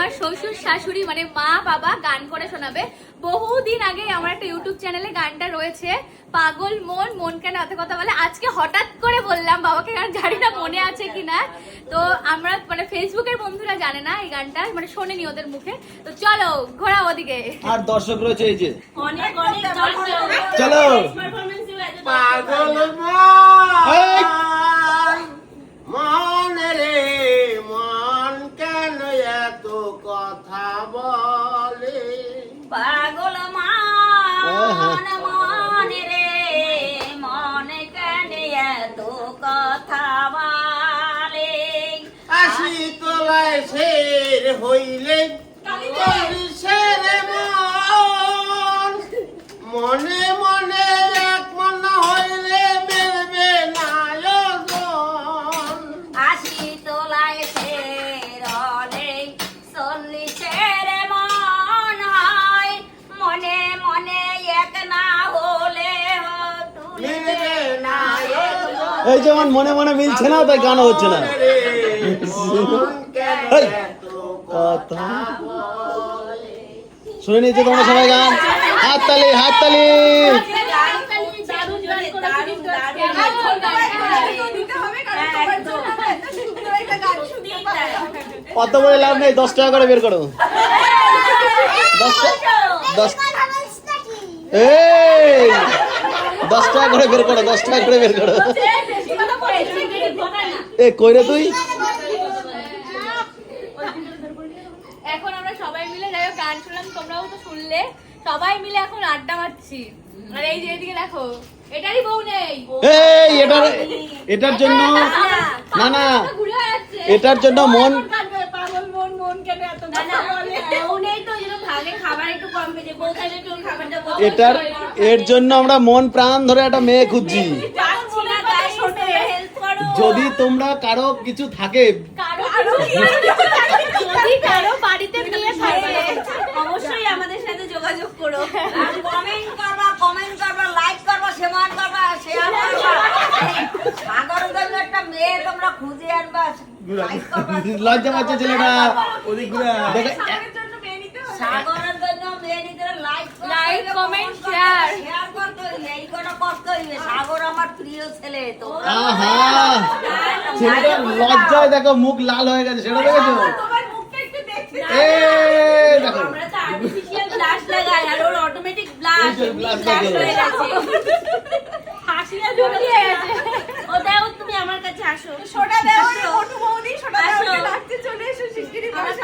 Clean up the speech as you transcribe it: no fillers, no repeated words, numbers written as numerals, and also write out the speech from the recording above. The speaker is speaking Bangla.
আমার শ্বশুর শাশুড়ি মানে মা বাবা গান করে শোনাবে। বহুদিন আগে আমার একটা ইউটিউব চ্যানেলে গানটা রয়েছে, পাগল মন মন কেন এত কথা বলে। আজকে হঠাৎ করে বললাম বাবাকে, গান জানি না মনে আছে কিনা। তো আমরা মানে ফেসবুকের বন্ধুরা জানে না এই গানটা, মানে শোনেনি ওদের মুখে। তো চলো ঘোরা ওদিকে। আর দর্শক রয়েছে এই যে অনেক অনেক দর্শক। চলো পারফরম্যান্স দিও এত পাগল এই! মন রে মন কেন এত কথা বলে? পাগল মান মনে রে মন কেন এত কথা বলে? আশি তলায় শের হইলে চল্লিশের মন, মনে মনে এক মন হইলে মেলবে না ওজন। আশি তোলায় শেরলে 40-এর মন হয়, মনে মনে এক না হলে মিলবে না ওজন। এই যেমন মনে মনে মিলছে না তাই গান হচ্ছে না। মন রে মন কেন এই! এত কথা বলে? শুনে নিয়েছো তোমরা সবাই গান? হাততালি হাততালি। কত বলে লাভ নেই, 10 টাকা করে বের করো। 10 এই 10 টাকা করে বের করো, 10 টাকা করে বের করো। এ কই রে তুই? এখন আমরা সবাই মিলে যাই হোক গান শুনলাম, তোমরাও তো শুনলে। সবাই মিলে এখন আড্ডা মারছি। আর এই যে এদিকে দেখো, এটারই বউ নেই। এই এটার জন্য না না, ঘুরে যাচ্ছে। এটার জন্য মন পাগল মন মন কেন এত কথা বলে? এর জন্য আমরা মন প্রাণ ধরে একটা মেয়ে খুঁজছি। যদি তোমরা কারো কিছু থাকে, যদি কারো বাড়িতে বিয়ে থাকে অবশ্যই আমাদের সাথে যোগাযোগ করো। কমেন্ট করবা, লাইক করবা, শেয়ার করবা, সাগরের জন্য একটা মেয়ে তোমরা খুঁজে আনবা। লাইক করবা, লজ্জা পাচ্ছে ছেলেটা। দেখো, সাগরের জন্য মেয়ে নিতে লাইক comment, share। শেয়ার করতে হইবে, এই কটা করতে হইবে। সাগর আমার প্রিয় ছেলে তো। আহা ছেলেটার লজ্জায় দেখো মুখ লাল হয়ে গেছে, সেটা দেখেছো? এই দেখো আমরা তো আর্টিফিশিয়াল ব্লাশ লাগাই আর ওর অটোমেটিক ব্লাশ এই যে blush ব্লাশ লাগে। হয়ে গেছে। হাসিটা ঢুকিয়ে গেছে। ও দাও, তুমি আমার কাছে আসো। সোডা দেওয়া মোটু বৌদি সোডা আসো। দেওয়া লাগতে চলে এসো শিগগিরই। আমার